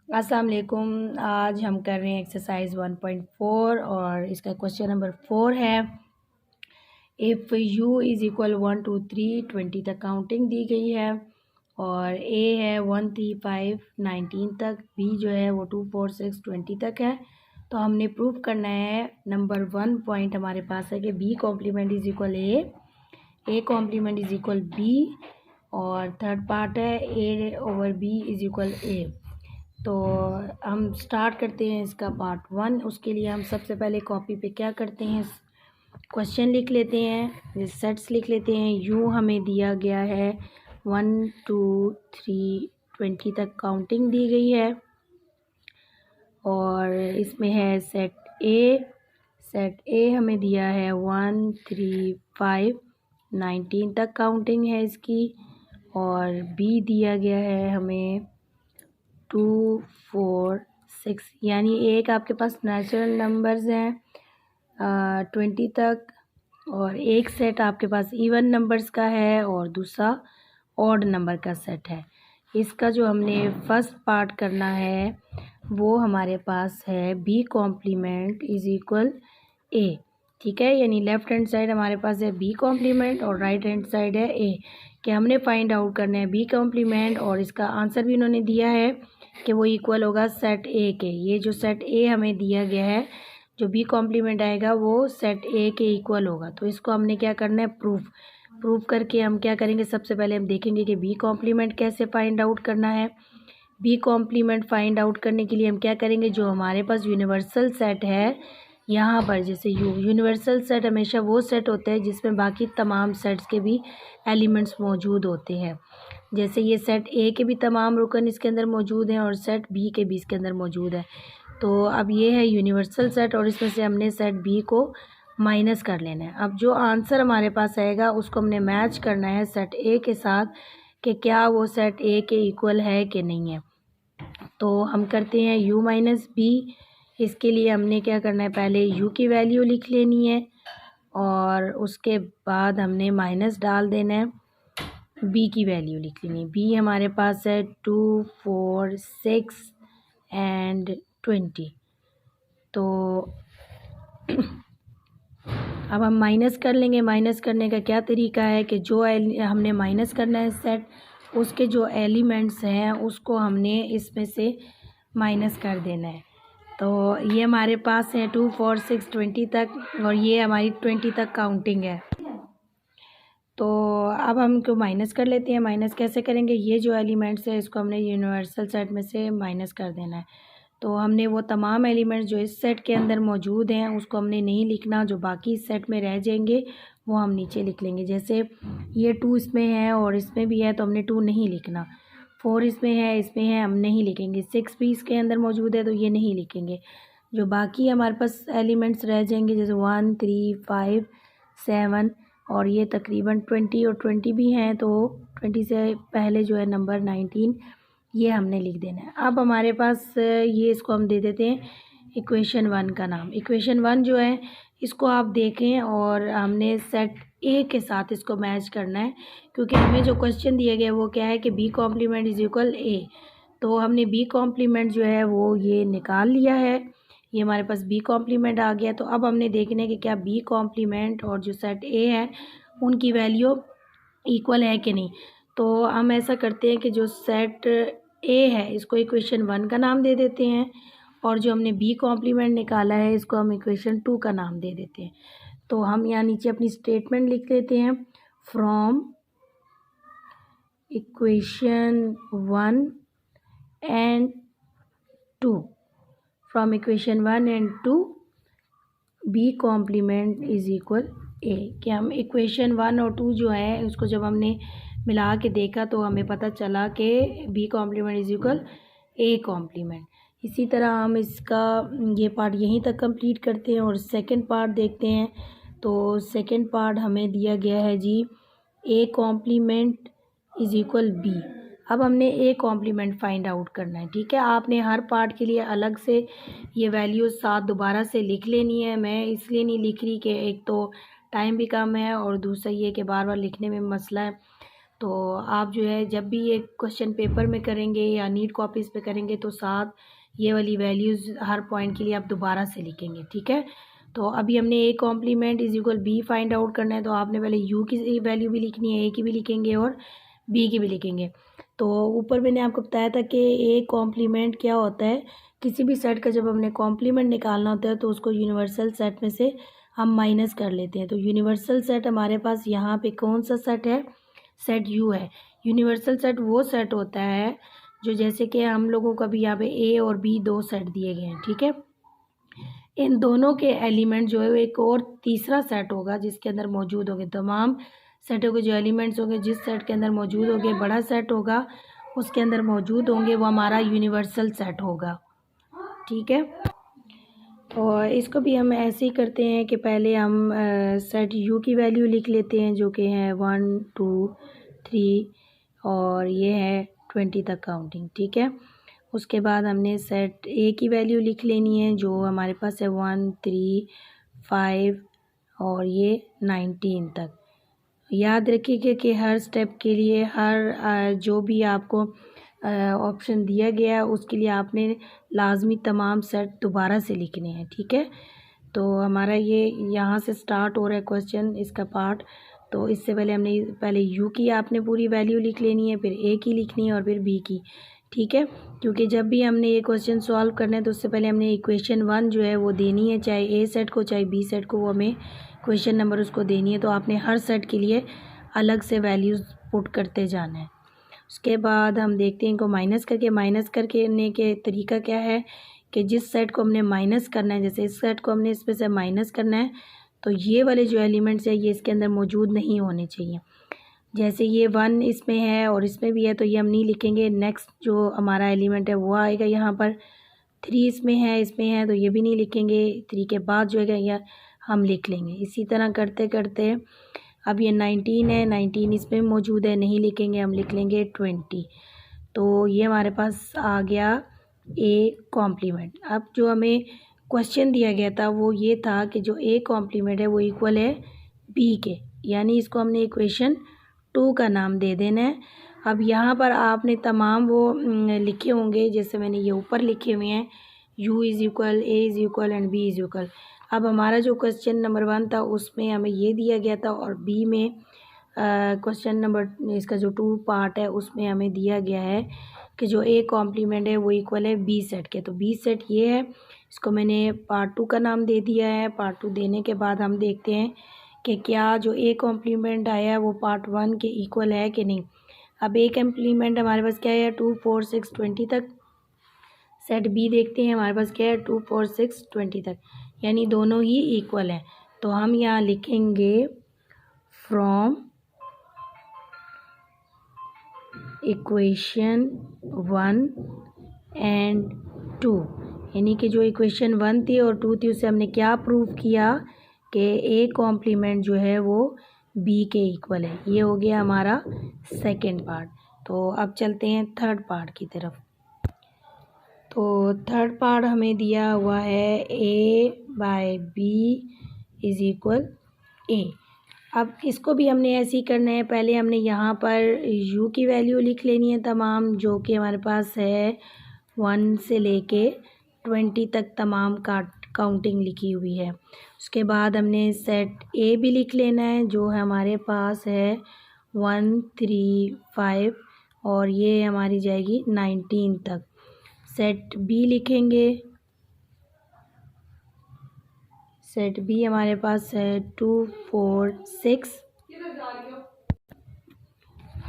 अस्सलाम वालेकुम। आज हम कर रहे हैं एक्सरसाइज 1.4 और इसका क्वेश्चन नंबर 4 है। इफ़ u इज़ इक्वल 1 2 3 20 तक काउंटिंग दी गई है और a है 1 3 5 19 तक, b जो है वो 2 4 6 20 तक है। तो हमने प्रूव करना है। नंबर 1 पॉइंट हमारे पास है कि b complement is equal a complement is equal b, और थर्ड पार्ट है a over b is equal a। तो हम स्टार्ट करते हैं इसका पार्ट 1। उसके लिए हम सबसे पहले कॉपी पे क्या करते हैं, क्वेश्चन लिख लेते हैं, सेट्स लिख लेते हैं। यू हमें दिया गया है 1 2 3 20 तक काउंटिंग दी गई है और इसमें है सेट ए हमें दिया है 1 3 5 19 तक काउंटिंग है इसकी, और बी दिया गया है हमें 2 4 6, यानी एक आपके पास नेचुरल नंबर्स हैं 20 तक, और एक सेट आपके पास इवन नंबर्स का है और दूसरा ऑड नंबर का सेट है। इसका जो हमने फर्स्ट पार्ट करना है वो हमारे पास है बी कॉम्प्लीमेंट इज़ इक्वल ए। ठीक है, यानी लेफ़्ट हैंड साइड हमारे पास है बी कॉम्प्लीमेंट और राइट हैंड साइड है ए। कि हमने फाइंड आउट करना है बी कॉम्प्लीमेंट, और इसका आंसर भी इन्होंने दिया है कि वो इक्वल होगा सेट ए के। ये जो सेट ए हमें दिया गया है, जो बी कॉम्प्लीमेंट आएगा वो सेट ए के इक्वल होगा। तो इसको हमने क्या करना है, प्रूफ करके हम क्या करेंगे, सबसे पहले हम देखेंगे कि बी कॉम्प्लीमेंट कैसे फाइंड आउट करना है। बी कॉम्प्लीमेंट फाइंड आउट करने के लिए हम क्या करेंगे, जो हमारे पास यूनिवर्सल सेट है यहाँ पर, जैसे यूनिवर्सल सेट हमेशा वो सेट होता है जिसमें बाकी तमाम सेट्स के भी एलिमेंट्स मौजूद होते हैं। जैसे ये सेट ए के भी तमाम रुकन इसके अंदर मौजूद हैं और सेट बी के भी इसके अंदर मौजूद है। तो अब ये है यूनिवर्सल सेट और इसमें से हमने सेट बी को माइनस कर लेना है। अब जो आंसर हमारे पास आएगा उसको हमने मैच करना है सेट ए के साथ कि क्या वो सेट ए के इक्वल है कि नहीं है। तो हम करते हैं u माइनस बी। इसके लिए हमने क्या करना है, पहले u की वैल्यू लिख लेनी है और उसके बाद हमने माइनस डाल देना है, b की वैल्यू लिख लेनी है। b हमारे पास है 2 4 6 एंड 20। तो अब हम माइनस कर लेंगे। माइनस करने का क्या तरीका है कि जो हमने माइनस करना है सेट, उसके जो एलिमेंट्स हैं उसको हमने इसमें से माइनस कर देना है। तो ये हमारे पास है 2 4 6 20 तक, और ये हमारी 20 तक काउंटिंग है। तो अब हम क्यों माइनस कर लेते हैं। माइनस कैसे करेंगे, ये जो एलिमेंट्स है इसको हमने यूनिवर्सल सेट में से माइनस कर देना है। तो हमने वो तमाम एलिमेंट्स जो इस सेट के अंदर मौजूद हैं उसको हमने नहीं लिखना, जो बाकी इस सेट में रह जाएंगे वो हम नीचे लिख लेंगे। जैसे ये 2 इसमें है और इसमें भी है तो हमने 2 नहीं लिखना। 4 इसमें है हम नहीं लिखेंगे। 6 भी इसके अंदर मौजूद है तो ये नहीं लिखेंगे। जो बाकी हमारे पास एलिमेंट्स रह जाएंगे जैसे 1 3 5 7, और ये तकरीबन 20 और 20 भी हैं, तो 20 से पहले जो है नंबर 19 ये हमने लिख देना है। अब हमारे पास ये इसको हम दे देते हैं इक्वेशन 1 का नाम। इक्वेशन 1 जो है इसको आप देखें और हमने सेट ए के साथ इसको मैच करना है, क्योंकि हमें जो क्वेश्चन दिया गया है वो क्या है कि बी कॉम्प्लीमेंट इज़ इक्वल ए। तो हमने बी कॉम्प्लीमेंट जो है वो ये निकाल लिया है, ये हमारे पास बी कॉम्प्लीमेंट आ गया। तो अब हमने देखना है कि क्या बी कॉम्प्लीमेंट और जो सेट ए है उनकी वैल्यू इक्वल है कि नहीं। तो हम ऐसा करते हैं कि जो सेट ए है इसको इक्वेशन 1 का नाम दे देते हैं, और जो हमने बी कॉम्प्लीमेंट निकाला है इसको हम इक्वेशन 2 का नाम दे देते हैं। तो हम यहाँ नीचे अपनी स्टेटमेंट लिख लेते हैं, from equation 1 and 2, from equation 1 and 2 B complement is equal A. कि हम इक्वेशन 1 और 2 जो है उसको जब हमने मिला के देखा तो हमें पता चला कि B complement is equal A complement. इसी तरह हम इसका ये पार्ट यहीं तक कंप्लीट करते हैं और सेकंड पार्ट देखते हैं। तो सेकंड पार्ट हमें दिया गया है जी A complement is equal B. अब हमने ए कॉम्प्लीमेंट फाइंड आउट करना है। ठीक है, आपने हर पार्ट के लिए अलग से ये वैल्यूज़ साथ दोबारा से लिख लेनी है। मैं इसलिए नहीं लिख रही कि एक तो टाइम भी कम है और दूसरा ये कि बार बार लिखने में मसला है। तो आप जो है जब भी ये क्वेश्चन पेपर में करेंगे या नीट कॉपीज़ पे करेंगे तो साथ ये वाली वैल्यूज़ हर पॉइंट के लिए आप दोबारा से लिखेंगे, ठीक है। तो अभी हमने A complement is equal B find out करना है, तो आपने पहले यू की वैल्यू भी लिखनी है, ए की भी लिखेंगे और बी की भी लिखेंगे। तो ऊपर मैंने आपको बताया था कि ए कॉम्प्लीमेंट क्या होता है, किसी भी सेट का जब हमने कॉम्प्लीमेंट निकालना होता है तो उसको यूनिवर्सल सेट में से हम माइनस कर लेते हैं। तो यूनिवर्सल सेट हमारे पास यहाँ पे कौन सा सेट है, सेट यू है। यूनिवर्सल सेट वो सेट होता है जो जैसे कि हम लोगों को भी यहाँ पे ए और बी दो सेट दिए गए हैं, ठीक है। इन दोनों के एलिमेंट जो है वो एक और तीसरा सेट होगा जिसके अंदर मौजूद होंगे तमाम सेटों के जो एलिमेंट्स होंगे, जिस सेट के अंदर मौजूद होंगे बड़ा सेट होगा उसके अंदर मौजूद होंगे, वो हमारा यूनिवर्सल सेट होगा, ठीक है। और इसको भी हम ऐसे ही करते हैं कि पहले हम सेट यू की वैल्यू लिख लेते हैं जो कि है 1 2 3 और ये है 20 तक काउंटिंग, ठीक है। उसके बाद हमने सेट ए की वैल्यू लिख लेनी है जो हमारे पास है 1 3 5 और ये 19 तक। याद रखिएगा कि हर स्टेप के लिए हर जो भी आपको ऑप्शन दिया गया है उसके लिए आपने लाजमी तमाम सेट दोबारा से लिखने हैं, ठीक है। तो हमारा ये यहाँ से स्टार्ट हो रहा है क्वेश्चन, इसका पार्ट। तो इससे पहले हमने पहले यू की आपने पूरी वैल्यू लिख लेनी है, फिर ए की लिखनी है और फिर बी की, ठीक है। क्योंकि जब भी हमने ये क्वेश्चन सॉल्व करना है तो उससे पहले हमने इक्वेशन 1 जो है वो देनी है, चाहे ए सेट को चाहे बी सेट को, वो हमें क्वेश्चन नंबर उसको देनी है। तो आपने हर सेट के लिए अलग से वैल्यूज़ पुट करते जाना है। उसके बाद हम देखते हैं इनको माइनस करने के तरीका क्या है कि जिस सेट को हमने माइनस करना है, जैसे इस सेट को हमने इसमें से माइनस करना है तो ये वाले जो एलिमेंट्स है ये इसके अंदर मौजूद नहीं होने चाहिए। जैसे ये 1 इसमें है और इसमें भी है तो ये हम नहीं लिखेंगे। नेक्स्ट जो हमारा एलिमेंट है वो आएगा यहाँ पर, 3 इसमें है तो ये भी नहीं लिखेंगे। 3 के बाद जो है यह हम लिख लेंगे। इसी तरह करते करते अब ये 19 है, 19 इसमें मौजूद है, नहीं लिखेंगे, हम लिख लेंगे 20। तो ये हमारे पास आ गया ए कॉम्प्लीमेंट। अब जो हमें क्वेश्चन दिया गया था वो ये था कि जो ए कॉम्प्लीमेंट है वो इक्वल है बी के, यानी इसको हमने इक्वेशन 2 का नाम दे देना है। अब यहाँ पर आपने तमाम वो लिखे होंगे, जैसे मैंने ये ऊपर लिखे हुए हैं, u is equal, A is equal and B is equal. अब हमारा जो क्वेश्चन नंबर 1 था उसमें हमें ये दिया गया था और बी में क्वेश्चन नंबर इसका जो 2 पार्ट है उसमें हमें दिया गया है कि जो ए कॉम्प्लीमेंट है वो इक्वल है बी सेट के। तो बी सेट ये है, इसको मैंने पार्ट 2 का नाम दे दिया है। पार्ट 2 देने के बाद हम देखते हैं कि क्या जो ए कॉम्प्लीमेंट आया है वो पार्ट 1 के इक्वल है कि नहीं। अब ए कॉम्प्लीमेंट हमारे पास क्या है, 2 4 6 20 तक। सेट बी देखते हैं, हमारे पास क्या है, 2 4 6 20 तक, यानी दोनों ही इक्वल हैं। तो हम यहाँ लिखेंगे फ्रॉम इक्वेशन 1 एंड 2, यानी कि जो इक्वेशन 1 थी और 2 थी उससे हमने क्या प्रूव किया कि ए कॉम्प्लीमेंट जो है वो बी के इक्वल है। ये हो गया हमारा सेकंड पार्ट। तो अब चलते हैं थर्ड पार्ट की तरफ। तो थर्ड पार्ट हमें दिया हुआ है ए बाय बी इज़ इक्वल ए। अब इसको भी हमने ऐसे ही करना है। पहले हमने यहाँ पर u की वैल्यू लिख लेनी है तमाम, जो कि हमारे पास है 1 से लेके 20 तक तमाम काउंटिंग लिखी हुई है। उसके बाद हमने सेट ए भी लिख लेना है जो है हमारे पास है 1 3 5 और ये हमारी जाएगी 19 तक। सेट बी लिखेंगे, सेट बी हमारे पास है 2 4 6,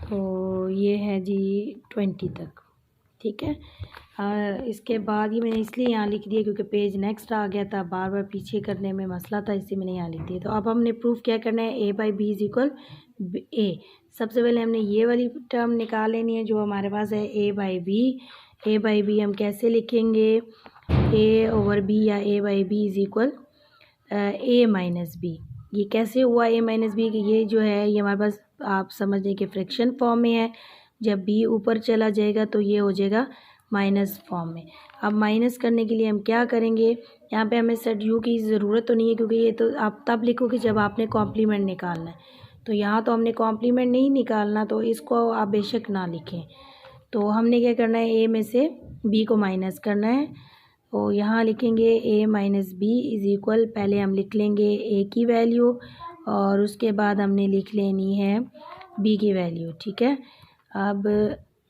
तो ये है जी 20 तक, ठीक है। इसके बाद ये मैंने इसलिए यहाँ लिख दिया क्योंकि पेज नेक्स्ट आ गया था, बार बार पीछे करने में मसला था, इसलिए मैंने यहाँ लिख दिया। तो अब हमने प्रूफ क्या करना है, A by B is equal ए। सबसे पहले हमने ये वाली टर्म निकाल लेनी है जो हमारे पास है A by B. A by B हम कैसे लिखेंगे, ए ओवर बी या A by B is equal A minus B. ये कैसे हुआ ए माइनस बी, कि ये जो है ये हमारे पास आप समझ लें कि फ्रैक्शन फॉर्म में है। जब बी ऊपर चला जाएगा तो ये हो जाएगा माइनस फॉर्म में। अब माइनस करने के लिए हम क्या करेंगे, यहाँ पे हमें सेट यू की ज़रूरत तो नहीं है क्योंकि ये तो आप तब लिखोगे जब आपने कॉम्प्लीमेंट निकालना है। तो यहाँ तो हमने कॉम्प्लीमेंट नहीं निकालना, तो इसको आप बेशक ना लिखें। तो हमने क्या करना है, ए में से बी को माइनस करना है। तो यहाँ लिखेंगे ए माइनस बी इज़ इक्वल, पहले हम लिख लेंगे ए की वैल्यू और उसके बाद हमने लिख लेनी है बी की वैल्यू। ठीक है, अब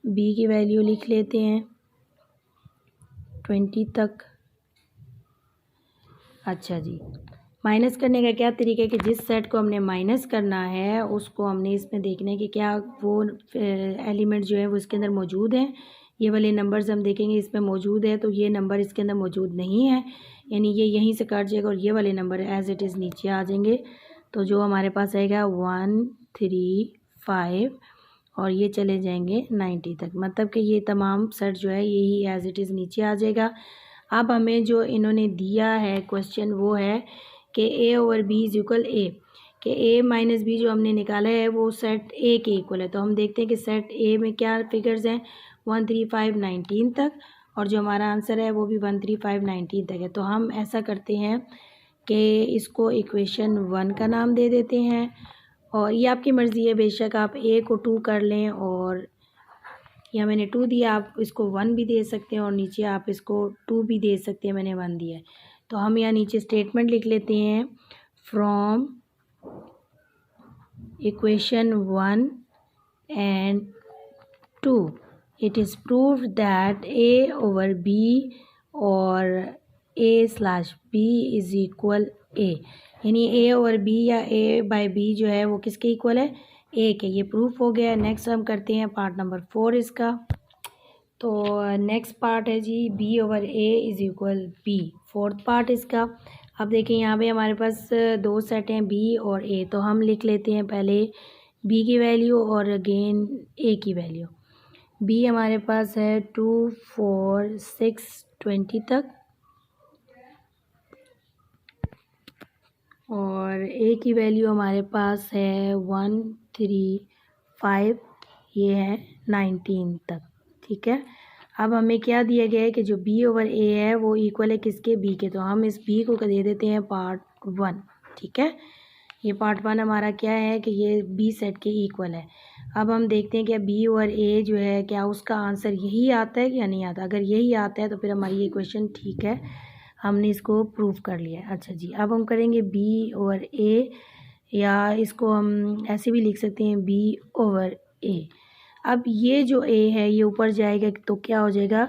बी की वैल्यू लिख लेते हैं 20 तक। अच्छा जी, माइनस करने का क्या तरीका है कि जिस सेट को हमने माइनस करना है उसको हमने इसमें देखना है कि क्या वो एलिमेंट जो है वो इसके अंदर मौजूद हैं। ये वाले नंबर्स हम देखेंगे इसमें मौजूद है, तो ये नंबर इसके अंदर मौजूद नहीं है, यानी ये यहीं से कट जाएगा और ये वाले नंबर एज इट इज़ नीचे आ जाएंगे। तो जो हमारे पास आएगा 1 3 5 और ये चले जाएंगे 90 तक, मतलब कि ये तमाम सेट जो है यही एज इट इज़ नीचे आ जाएगा। अब हमें जो इन्होंने दिया है क्वेश्चन वो है कि ए over B is equal A, कि ए माइनस बी जो हमने निकाला है वो सेट ए के इक्वल है। तो हम देखते हैं कि सेट ए में क्या फिगर्स हैं, 1 3 5 19 तक, और जो हमारा आंसर है वो भी 1 3 5 19 तक है। तो हम ऐसा करते हैं कि इसको इक्वेशन 1 का नाम दे देते हैं, और ये आपकी मर्ज़ी है, बेशक आप ए को 2 कर लें और या मैंने 2 दिया, आप इसको 1 भी दे सकते हैं और नीचे आप इसको 2 भी दे सकते हैं, मैंने 1 दिया है। तो हम यहाँ नीचे स्टेटमेंट लिख लेते हैं, from equation 1 and 2 it is proved that A over B और A slash B is equal A, यानी ए ओवर बी या ए बाय बी जो है वो किसके इक्वल है, ए के। ये प्रूफ हो गया। नेक्स्ट हम करते हैं पार्ट नंबर 4 इसका। तो नेक्स्ट पार्ट है जी B over A is equal B, fourth part इसका। अब देखिए यहाँ पे हमारे पास दो सेट हैं बी और ए, तो हम लिख लेते हैं पहले बी की वैल्यू और अगेन ए की वैल्यू। बी हमारे पास है 2 4 6 20 तक और ए की वैल्यू हमारे पास है 1 3 5, ये है 19 तक। ठीक है, अब हमें क्या दिया गया है कि जो बी ओवर ए है वो इक्वल है किसके, बी के। तो हम इस बी को दे देते हैं पार्ट 1। ठीक है, ये पार्ट 1 हमारा क्या है कि ये बी सेट के इक्वल है। अब हम देखते हैं कि बी ओवर ए जो है क्या उसका आंसर यही आता है या नहीं आता। अगर यही आता है तो फिर हमारी ये क्वेश्चन ठीक है, हमने इसको प्रूव कर लिया है। अच्छा जी, अब हम करेंगे बी ओवर ए, या इसको हम ऐसे भी लिख सकते हैं बी ओवर ए। अब ये जो ए है ये ऊपर जाएगा तो क्या हो जाएगा,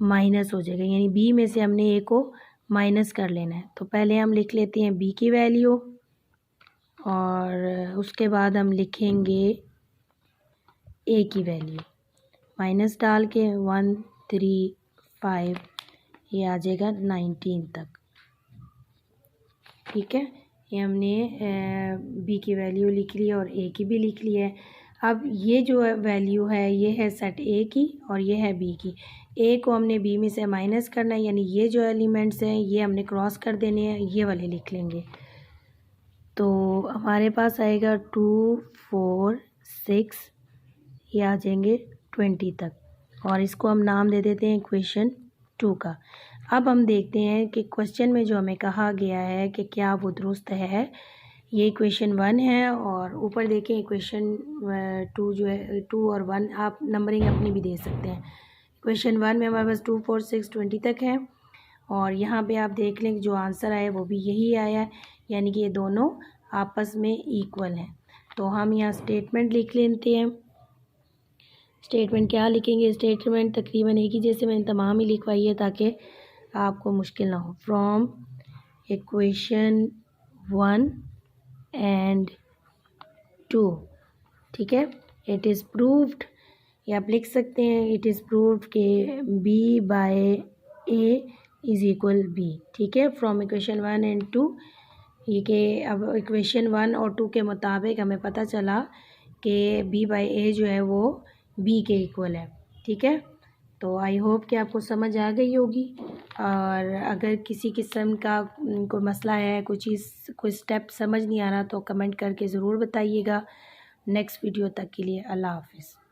माइनस हो जाएगा, यानी बी में से हमने ए को माइनस कर लेना है। तो पहले हम लिख लेते हैं बी की वैल्यू और उसके बाद हम लिखेंगे ए की वैल्यू, माइनस डाल के 1 3 5, ये आ जाएगा 19 तक। ठीक है, ये हमने बी की वैल्यू लिख ली और ए की भी लिख ली है। अब ये जो वैल्यू है ये है सेट ए की और ये है बी की। ए को हमने बी में से माइनस करना है, यानी ये जो एलिमेंट्स हैं ये हमने क्रॉस कर देने हैं, ये वाले लिख लेंगे। तो हमारे पास आएगा 2 4 6, ये आ जाएंगे 20 तक और इसको हम नाम दे देते हैं इक्वेशन 2 का। अब हम देखते हैं कि क्वेश्चन में जो हमें कहा गया है कि क्या वो दुरुस्त है। ये इक्वेशन 1 है और ऊपर देखें इक्वेशन 2 जो है 2 और 1 आप नंबरिंग अपनी भी दे सकते हैं। इक्वेशन 1 में हमारे पास 2 4 6 20 तक है और यहाँ पे आप देख लें जो आंसर आया वो भी यही आया है, यानी कि ये दोनों आपस में इक्वल हैं। तो हम यहाँ स्टेटमेंट लिख लेते हैं। स्टेटमेंट क्या लिखेंगे, स्टेटमेंट तकरीबन एक ही जैसे मैंने तमाम ही लिखवाई है ताकि आपको मुश्किल ना हो। फ्रॉम इक्वेशन 1 एंड 2, ठीक है, इट इज़ प्रूव्ड, या आप लिख सकते हैं इट इज़ प्रूव्ड के B by A is equal B. ठीक है, फ्रॉम इक्वेशन 1 एंड 2, ये कि अब इक्वेशन 1 और 2 के मुताबिक हमें पता चला कि बी बाय ए जो है वो बी के इक्वल है। ठीक है, तो आई होप कि आपको समझ आ गई होगी, और अगर किसी किस्म का कोई मसला है, कोई चीज़ कोई स्टेप समझ नहीं आ रहा तो कमेंट करके ज़रूर बताइएगा। नेक्स्ट वीडियो तक के लिए अल्लाह हाफ़िज़।